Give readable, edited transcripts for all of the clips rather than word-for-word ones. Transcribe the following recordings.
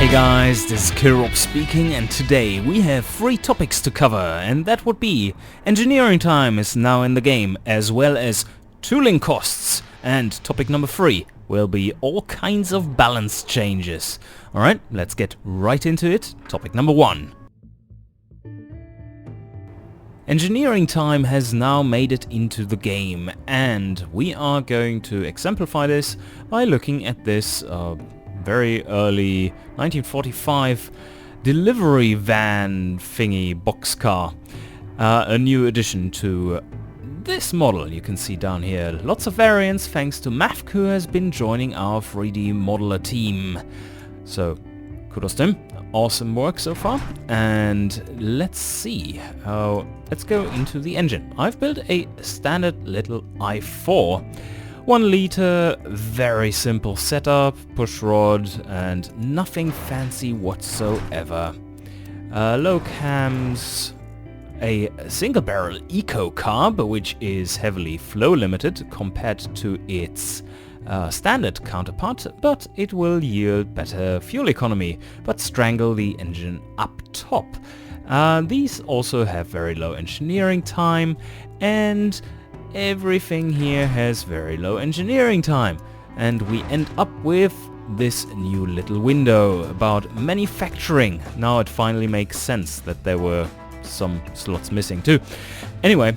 Hey guys, this is Killrob speaking, and today we have 3 topics to cover, and that would be engineering time is now in the game, as well as tooling costs, and topic number 3 will be all kinds of balance changes. Alright, let's get right into it. Topic number 1. Engineering time has now made it into the game, and we are going to exemplify this by looking at this very early 1945 delivery van thingy boxcar. A new addition to this model you can see down here. Lots of variants thanks to Mavk, who has been joining our 3D modeler team. So kudos to him. Awesome work so far. And let's see. Let's go into the engine. I've built a standard little i4. 1 liter, very simple setup, push rod, and nothing fancy whatsoever. Low cams, a single barrel eco carb, which is heavily flow limited compared to its standard counterpart, but it will yield better fuel economy, but strangle the engine up top. These also have very low engineering time, and everything here has very low engineering time, and we end up with this new little window about manufacturing. Now it finally makes sense that there were some slots missing too. Anyway,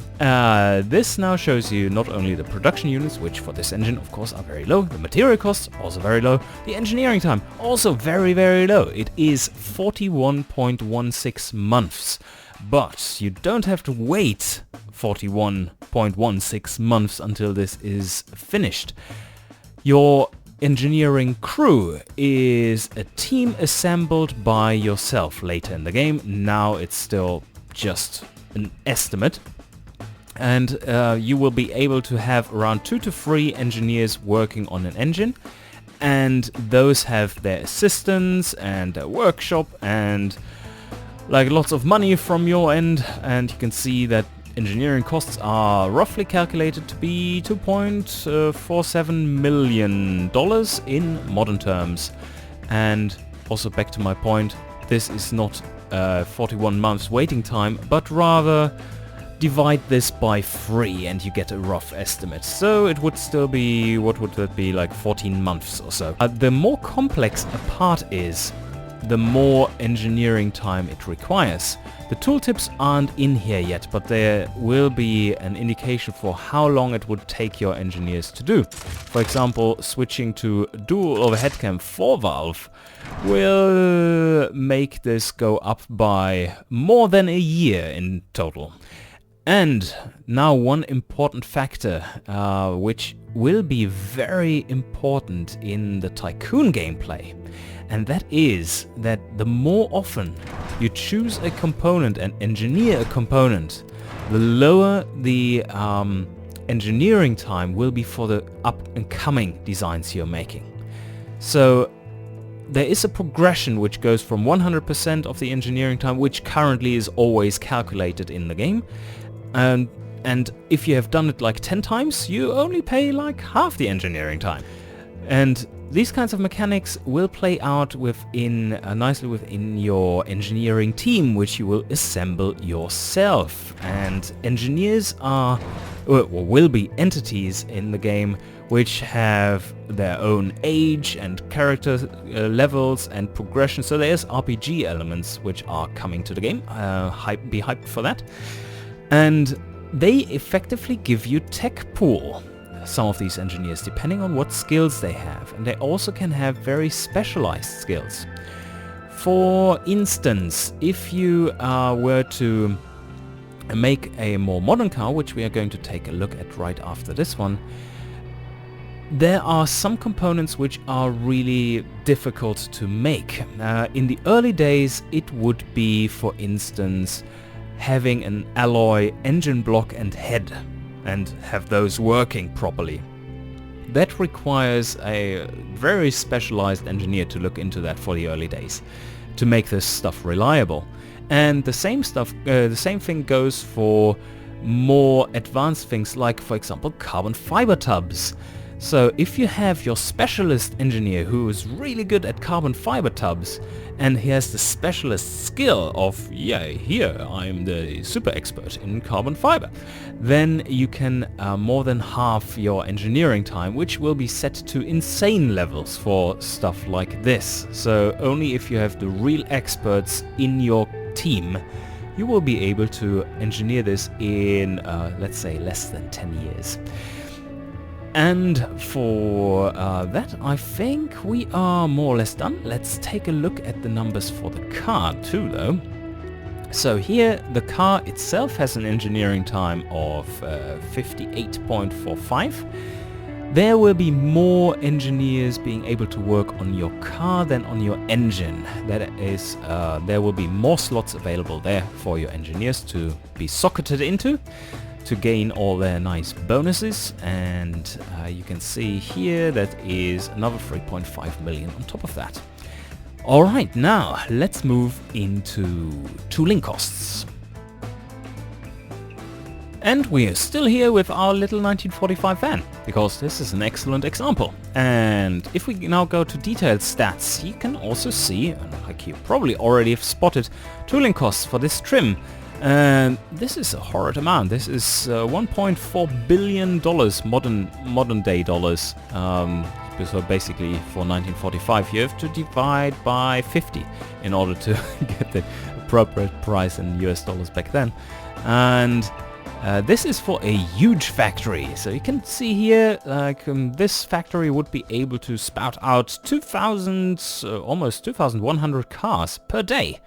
this now shows you not only the production units, which for this engine of course are very low, the material costs also very low, the engineering time also very low. It is 41.16 months. But you don't have to wait 41.16 months until this is finished. Your engineering crew is a team assembled by yourself later in the game. Now it's still just an estimate. And you will be able to have around 2 to 3 engineers working on an engine. And those have their assistants and a workshop and like lots of money from your end, and you can see that engineering costs are roughly calculated to be $2.47 million in modern terms. And also back to my point, this is not 41 months waiting time, but rather divide this by 3 and you get a rough estimate. So it would still be, what would that be, like 14 months or so. The more complex a part is, the more engineering time it requires. The tooltips aren't in here yet, but there will be an indication for how long it would take your engineers to do. For example, switching to dual overhead cam 4-valve will make this go up by more than a year in total. And now one important factor, which will be very important in the Tycoon gameplay, and that is that the more often you choose a component and engineer a component, the lower the engineering time will be for the up-and-coming designs you're making. So there is a progression which goes from 100% of the engineering time, which currently is always calculated in the game, and if you have done it like 10 times, you only pay like half the engineering time. And these kinds of mechanics will play out nicely within your engineering team, which you will assemble yourself. And engineers will be entities in the game which have their own age and character levels and progression. So there's RPG elements which are coming to the game. Be hyped for that. And they effectively give you tech pool, some of these engineers, depending on what skills they have. And they also can have very specialized skills. For instance, if you were to make a more modern car, which we are going to take a look at right after this one, there are some components which are really difficult to make. In the early days, it would be, for instance, having an alloy engine block and head and have those working properly. That requires a very specialized engineer to look into that for the early days to make this stuff reliable. And the same thing goes for more advanced things like, for example, carbon fiber tubs. So if you have your specialist engineer who is really good at carbon fiber tubs, and he has the specialist skill of, yeah, here I'm the super expert in carbon fiber, then you can more than halve your engineering time, which will be set to insane levels for stuff like this. So only if you have the real experts in your team, you will be able to engineer this in, let's say, less than 10 years. And for that, I think we are more or less done. Let's take a look at the numbers for the car too, though. So here, the car itself has an engineering time of 58.45. There will be more engineers being able to work on your car than on your engine. That is, there will be more slots available there for your engineers to be socketed into, to gain all their nice bonuses, and you can see here that is another 3.5 million on top of that. Alright, now let's move into tooling costs. And we're still here with our little 1945 van, because this is an excellent example. And if we now go to detailed stats, you can also see, like you probably already have spotted, tooling costs for this trim. And this is a horrid amount. This is $1.4 billion modern day dollars. So basically for 1945 you have to divide by 50 in order to get the appropriate price in US dollars back then. And this is for a huge factory. So you can see here, like this factory would be able to spout out 2,000, almost 2,100 cars per day.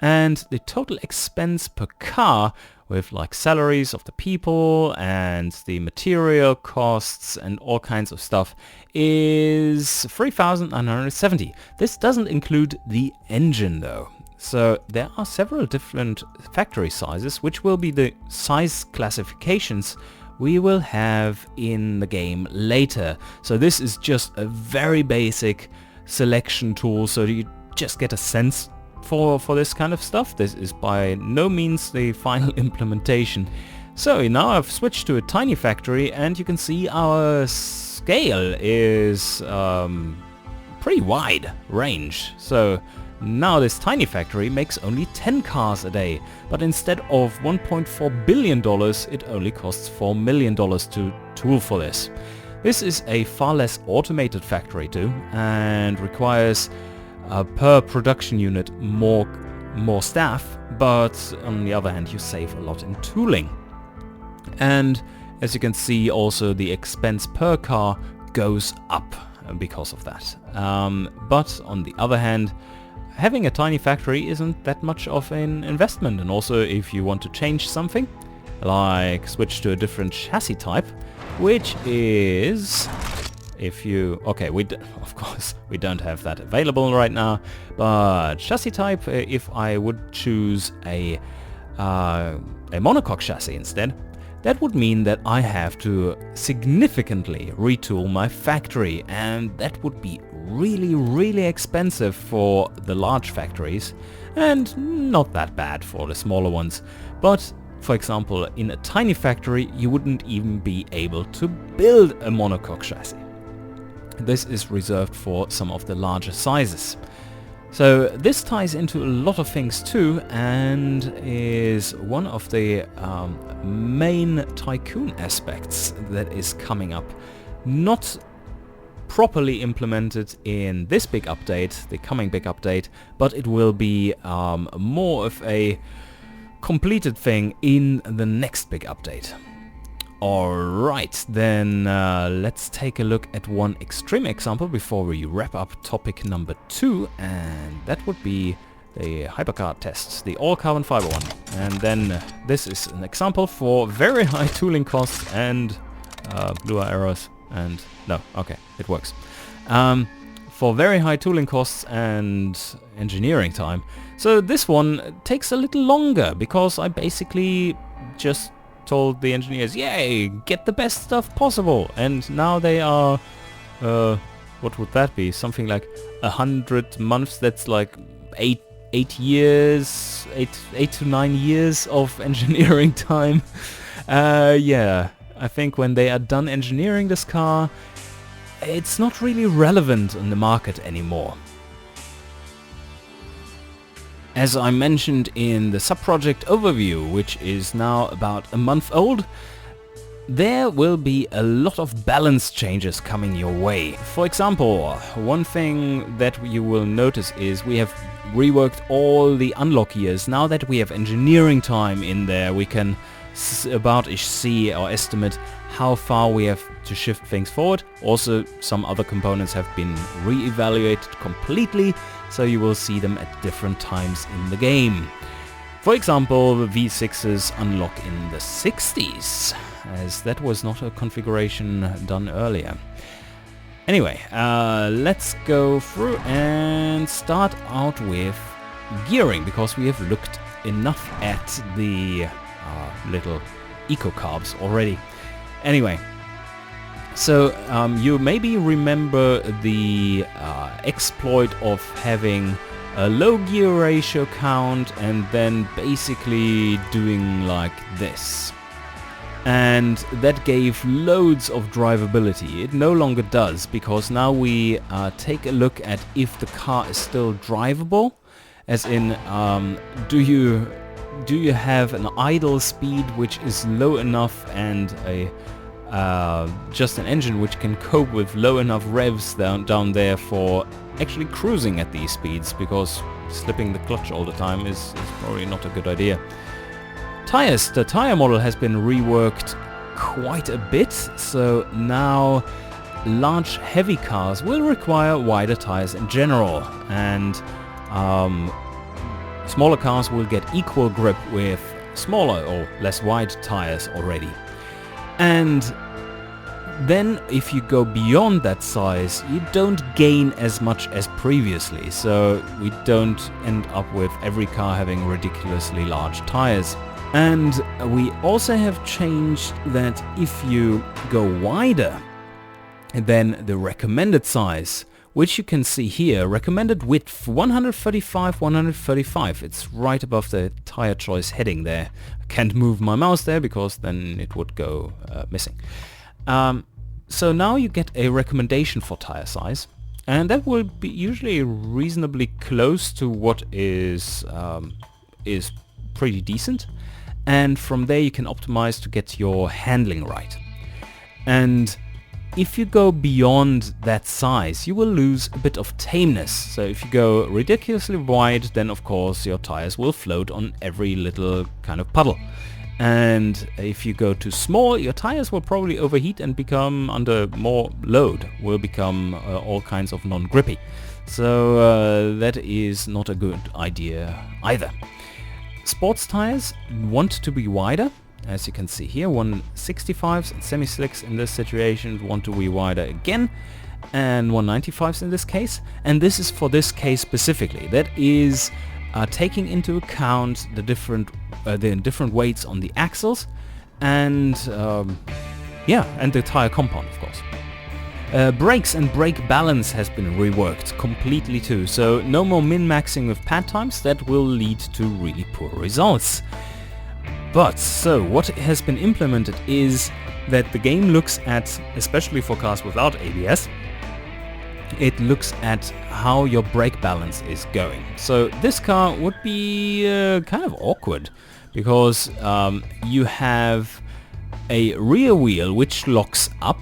And the total expense per car, with like salaries of the people and the material costs and all kinds of stuff, is 3,970. This doesn't include the engine though. So there are several different factory sizes, which will be the size classifications we will have in the game later. So this is just a very basic selection tool, so you just get a sense for this kind of stuff. This is by no means the final implementation. So now I've switched to a tiny factory, and you can see our scale is pretty wide range. So now this tiny factory makes only 10 cars a day, but instead of $1.4 billion, it only costs $4 million to tool for this. This is a far less automated factory too, and requires per production unit more staff, but on the other hand you save a lot in tooling. And as you can see, also the expense per car goes up because of that. But on the other hand, having a tiny factory isn't that much of an investment, and also if you want to change something, like switch to a different chassis type, which is... of course we don't have that available right now, but chassis type, if I would choose a monocoque chassis instead, that would mean that I have to significantly retool my factory, and that would be really expensive for the large factories, and not that bad for the smaller ones. But for example, in a tiny factory you wouldn't even be able to build a monocoque chassis. This is reserved for some of the larger sizes. So this ties into a lot of things too, and is one of the main Tycoon aspects that is coming up. Not properly implemented in this big update, the coming big update, but it will be more of a completed thing in the next big update. Alright, then let's take a look at one extreme example before we wrap up topic number 2, and that would be the hypercar tests, the all carbon fiber one. And then this is an example for very high tooling costs and blue arrows, and no, okay, it works. For very high tooling costs and engineering time. So this one takes a little longer, because I basically just told the engineers, yay, get the best stuff possible, and now they are, what would that be, something like 100 months, that's like 8 years, 8 to 9 years of engineering time. Yeah, I think when they are done engineering this car, it's not really relevant on the market anymore. As I mentioned in the sub-project overview, which is now about a month old, there will be a lot of balance changes coming your way. For example, one thing that you will notice is we have reworked all the unlock gears. Now that we have engineering time in there, we can about-ish see or estimate how far we have to shift things forward. Also, some other components have been re-evaluated completely, so you will see them at different times in the game. For example, the V6s unlock in the 60s, as that was not a configuration done earlier. Anyway, let's go through and start out with gearing, because we have looked enough at the little eco-carbs already. Anyway, so you maybe remember the exploit of having a low gear ratio count and then basically doing like this. And that gave loads of drivability. It no longer does, because now we take a look at if the car is still drivable, as in do you have an idle speed which is low enough and a just an engine which can cope with low enough revs down there for actually cruising at these speeds, because slipping the clutch all the time is probably not a good idea. Tires. The tire model has been reworked quite a bit, so now large heavy cars will require wider tires in general, and smaller cars will get equal grip with smaller or less wide tires already. And then if you go beyond that size, you don't gain as much as previously, so we don't end up with every car having ridiculously large tires. And we also have changed that if you go wider than the recommended size, which you can see here, recommended width 135, 135. It's right above the tire choice heading there. I can't move my mouse there because then it would go missing. So now you get a recommendation for tire size, and that will be usually reasonably close to what is pretty decent. And from there you can optimize to get your handling right. And if you go beyond that size, you will lose a bit of tameness. So if you go ridiculously wide, then of course your tires will float on every little kind of puddle. And if you go too small, your tires will probably overheat and become under more load, will become all kinds of non-grippy. So that is not a good idea either. Sports tires want to be wider, as you can see here, 165s and semi-slicks in this situation want to be wider again, and 195s in this case. And this is for this case specifically. That is taking into account the different weights on the axles, and and the tire compound, of course. Brakes and brake balance has been reworked completely too, so no more min-maxing with pad times. That will lead to really poor results. But so what has been implemented is that the game looks at, especially for cars without ABS, it looks at how your brake balance is going. So this car would be kind of awkward, because you have a rear wheel which locks up,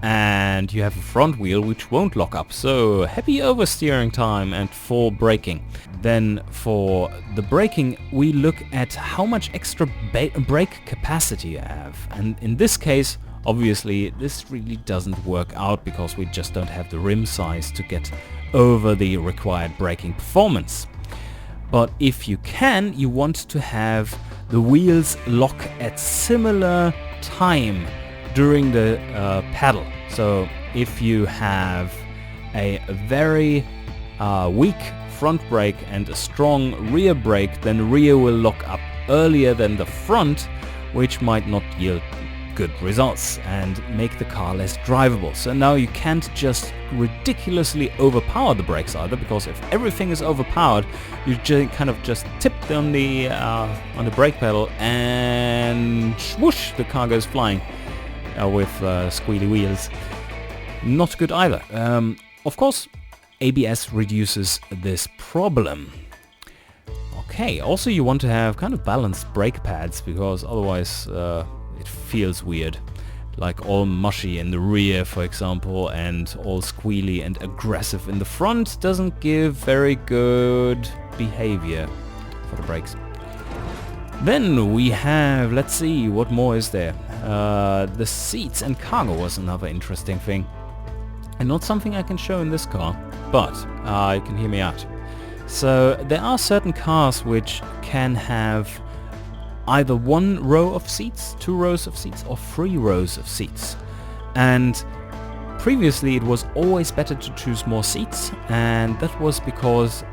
and you have a front wheel which won't lock up, so heavy oversteering time and full braking. Then for the braking, we look at how much extra brake capacity you have, and in this case obviously this really doesn't work out, because we just don't have the rim size to get over the required braking performance. But if you can, you want to have the wheels lock at similar time during the pedal. So if you have a very weak front brake and a strong rear brake, then the rear will lock up earlier than the front, which might not yield good results and make the car less drivable. So now you can't just ridiculously overpower the brakes either, because if everything is overpowered, you kind of just tip on the brake pedal and whoosh, the car goes flying with squealy wheels. not good either. Of course, ABS reduces this problem. Okay, also you want to have kind of balanced brake pads, because otherwise it feels weird. Like all mushy in the rear, for example, and all squealy and aggressive in the front doesn't give very good behavior for the brakes. Then we have, let's see, what more is there? The seats and cargo was another interesting thing. And not something I can show in this car, but you can hear me out. So there are certain cars which can have either 1 row of seats, 2 rows of seats, or 3 rows of seats. And previously it was always better to choose more seats, and that was because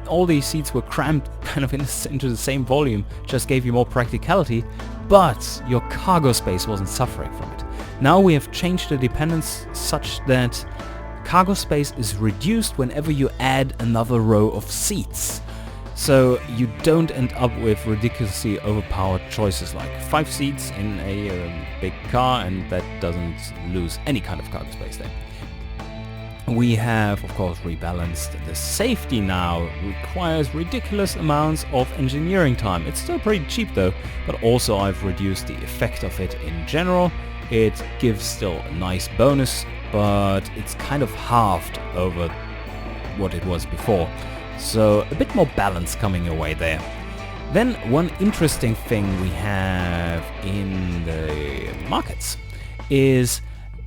all these seats were crammed kind of into the same volume, just gave you more practicality, but your cargo space wasn't suffering from it. Now we have changed the dependence such that cargo space is reduced whenever you add another row of seats. So you don't end up with ridiculously overpowered choices like 5 seats in a big car, and that doesn't lose any kind of cargo space there. We have, of course, rebalanced. The safety now requires ridiculous amounts of engineering time. It's still pretty cheap though, but also I've reduced the effect of it in general. It gives still a nice bonus, but it's kind of halved over what it was before. So a bit more balance coming your way there. Then one interesting thing we have in the markets is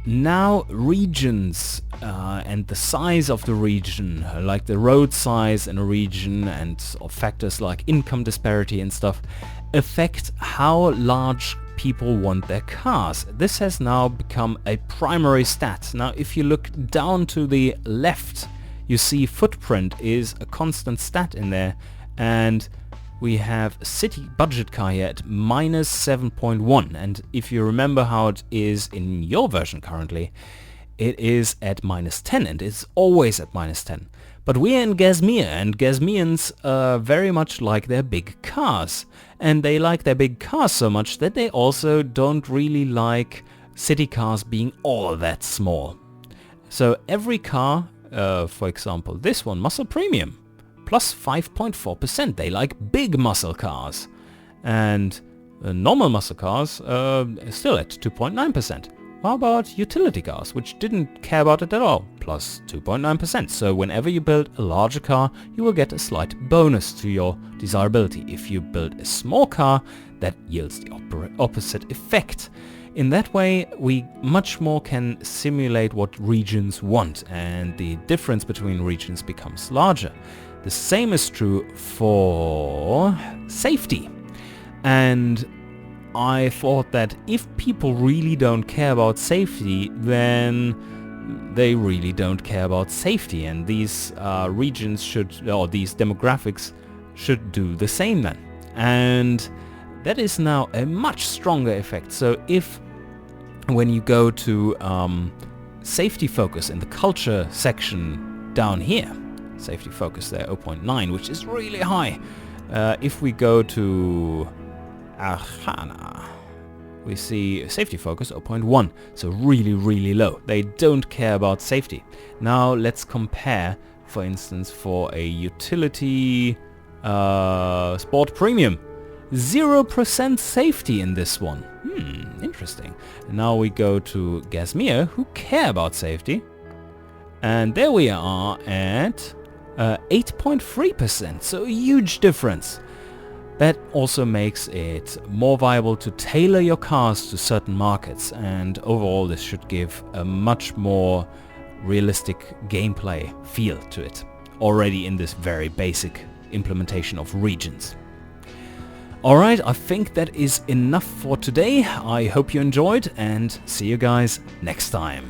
now regions and the size of the region, like the road size in a region and factors like income disparity and stuff, affect how large people want their cars. This has now become a primary stat. Now if you look down to the left, you see footprint is a constant stat in there, and we have a city budget car here at minus 7.1, and if you remember how it is in your version currently, it is at minus 10, and it's always at minus 10. But we're in Gazmir, and Gazmians very much like their big cars, and they like their big cars so much that they also don't really like city cars being all that small. So every car, for example this one, Muscle Premium, plus 5.4%. They like big muscle cars. And normal muscle cars still at 2.9%. How about utility cars, which didn't care about it at all, plus 2.9%. So whenever you build a larger car, you will get a slight bonus to your desirability. If you build a small car, that yields the opposite effect. In that way, we much more can simulate what regions want, and the difference between regions becomes larger. The same is true for safety. And I thought that if people really don't care about safety, then they really don't care about safety, and these regions should, or these demographics should do the same then. And that is now a much stronger effect. So if when you go to safety focus in the culture section down here, safety focus there 0.9, which is really high. If we go to Arjana, we see safety focus 0.1, so really low. They don't care about safety. Now let's compare, for instance, for a utility sport premium. 0% safety in this one. Interesting. Now we go to Gazmir, who care about safety. And there we are at 8.3%, so a huge difference. That also makes it more viable to tailor your cars to certain markets, and overall this should give a much more realistic gameplay feel to it, already in this very basic implementation of regions. Alright, I think that is enough for today. I hope you enjoyed, and see you guys next time.